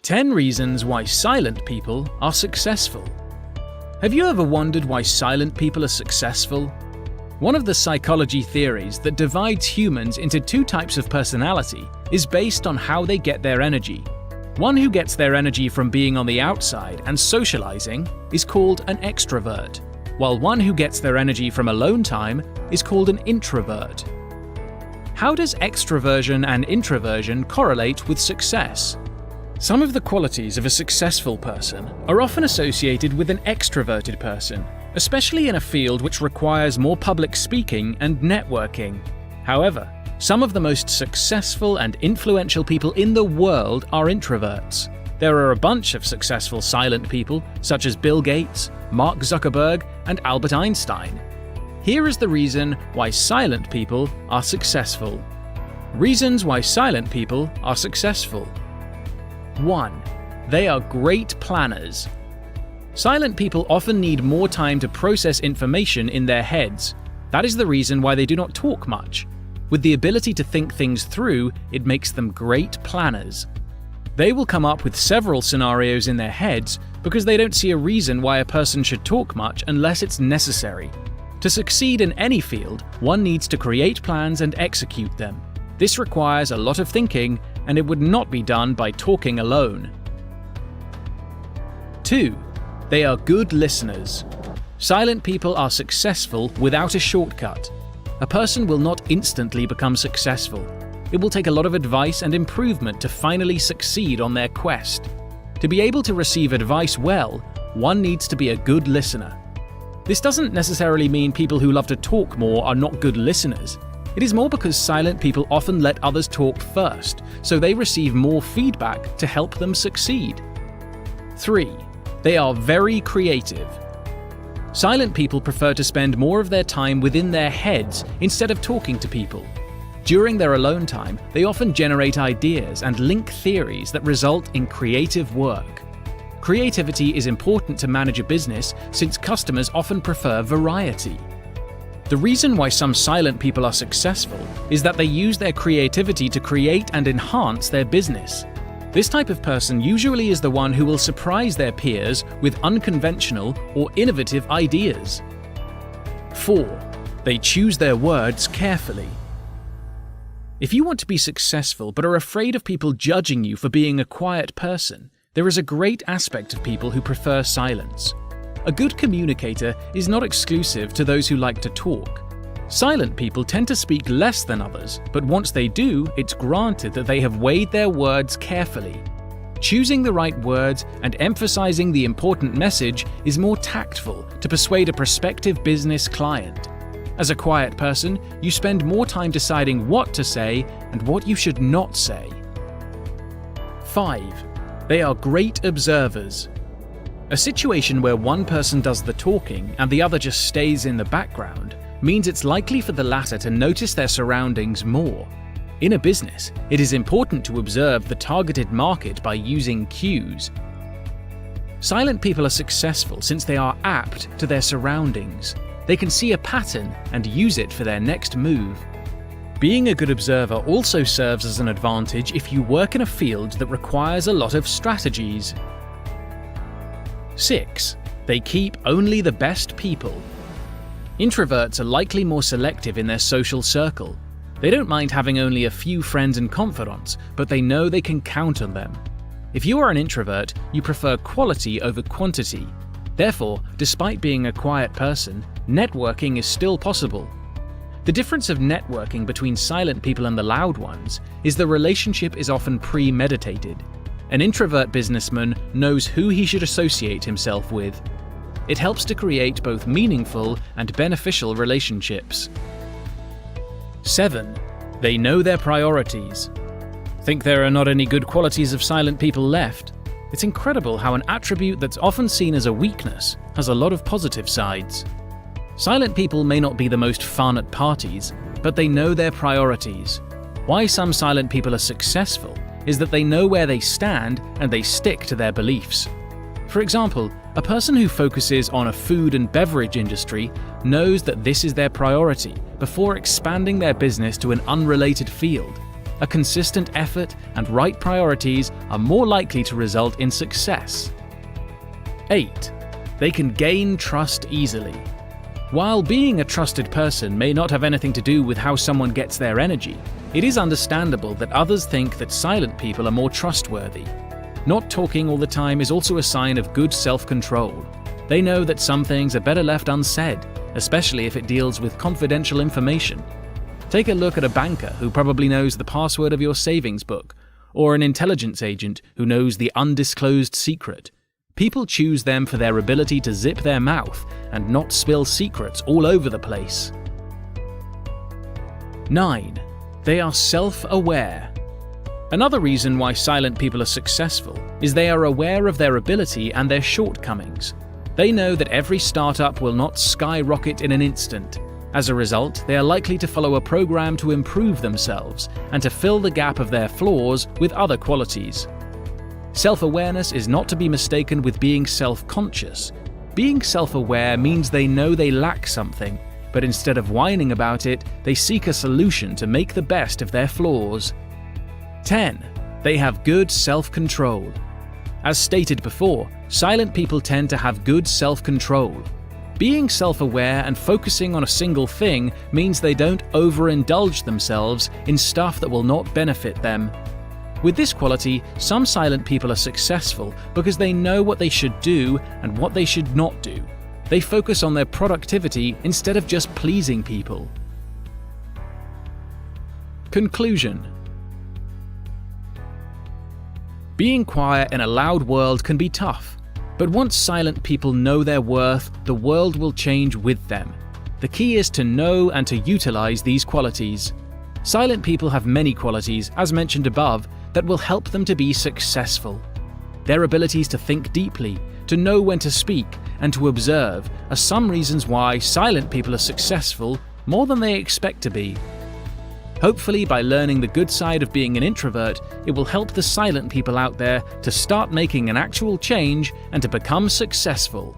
10 reasons why silent people are successful. Have you ever wondered why silent people are successful? One of the psychology theories that divides humans into two types of personality is based on how they get their energy. One who gets their energy from being on the outside and socializing is called an extrovert, while one who gets their energy from alone time is called an introvert. How does extroversion and introversion correlate with success? Some of the qualities of a successful person are often associated with an extroverted person, especially in a field which requires more public speaking and networking. However, some of the most successful and influential people in the world are introverts. There are a bunch of successful silent people, such as Bill Gates, Mark Zuckerberg, and Albert Einstein. Here is the reason why silent people are successful. Reasons why silent people are successful. 1. They are great planners. Silent people often need more time to process information in their heads. That is the reason why they do not talk much. With the ability to think things through, it makes them great planners. They will come up with several scenarios in their heads because they don't see a reason why a person should talk much unless it's necessary. To succeed in any field, one needs to create plans and execute them. This requires a lot of thinking, and it would not be done by talking alone. 2. They are good listeners. Silent people are successful without a shortcut. A person will not instantly become successful. It will take a lot of advice and improvement to finally succeed on their quest. To be able to receive advice well, one needs to be a good listener. This doesn't necessarily mean people who love to talk more are not good listeners. It is more because silent people often let others talk first, so they receive more feedback to help them succeed. 3. They are very creative. Silent people prefer to spend more of their time within their heads instead of talking to people. During their alone time, they often generate ideas and link theories that result in creative work. Creativity is important to manage a business since customers often prefer variety. The reason why some silent people are successful is that they use their creativity to create and enhance their business. This type of person usually is the one who will surprise their peers with unconventional or innovative ideas. 4. They choose their words carefully. If you want to be successful but are afraid of people judging you for being a quiet person, there is a great aspect of people who prefer silence. A good communicator is not exclusive to those who like to talk. Silent people tend to speak less than others, but once they do, it's granted that they have weighed their words carefully. Choosing the right words and emphasizing the important message is more tactful to persuade a prospective business client. As a quiet person, you spend more time deciding what to say and what you should not say. 5. They are great observers. A situation where one person does the talking and the other just stays in the background means it's likely for the latter to notice their surroundings more. In a business, it is important to observe the targeted market by using cues. Silent people are successful since they are apt to their surroundings. They can see a pattern and use it for their next move. Being a good observer also serves as an advantage if you work in a field that requires a lot of strategies. 6. They keep only the best people. Introverts are likely more selective in their social circle. They don't mind having only a few friends and confidants, but they know they can count on them. If you are an introvert, you prefer quality over quantity. Therefore, despite being a quiet person, networking is still possible. The difference of networking between silent people and the loud ones is the relationship is often premeditated. An introvert businessman knows who he should associate himself with. It helps to create both meaningful and beneficial relationships. 7. They know their priorities. Think there are not any good qualities of silent people left? It's incredible how an attribute that's often seen as a weakness has a lot of positive sides. Silent people may not be the most fun at parties, but they know their priorities. Why some silent people are successful is that they know where they stand and they stick to their beliefs. For example, a person who focuses on a food and beverage industry knows that this is their priority before expanding their business to an unrelated field. A consistent effort and right priorities are more likely to result in success. 8. They can gain trust easily. While being a trusted person may not have anything to do with how someone gets their energy, it is understandable that others think that silent people are more trustworthy. Not talking all the time is also a sign of good self-control. They know that some things are better left unsaid, especially if it deals with confidential information. Take a look at a banker who probably knows the password of your savings book, or an intelligence agent who knows the undisclosed secret. People choose them for their ability to zip their mouth and not spill secrets all over the place. 9. They are self-aware. Another reason why silent people are successful is they are aware of their ability and their shortcomings. They know that every startup will not skyrocket in an instant. As a result, they are likely to follow a program to improve themselves and to fill the gap of their flaws with other qualities. Self-awareness is not to be mistaken with being self-conscious. Being self-aware means they know they lack something, but instead of whining about it, they seek a solution to make the best of their flaws. 10. They have good self-control. As stated before, silent people tend to have good self-control. Being self-aware and focusing on a single thing means they don't overindulge themselves in stuff that will not benefit them. With this quality, some silent people are successful because they know what they should do and what they should not do. They focus on their productivity instead of just pleasing people. Conclusion. Being quiet in a loud world can be tough, but once silent people know their worth, the world will change with them. The key is to know and to utilize these qualities. Silent people have many qualities, as mentioned above, that will help them to be successful. Their abilities to think deeply, to know when to speak, and to observe are some reasons why silent people are successful more than they expect to be. Hopefully, by learning the good side of being an introvert, it will help the silent people out there to start making an actual change and to become successful.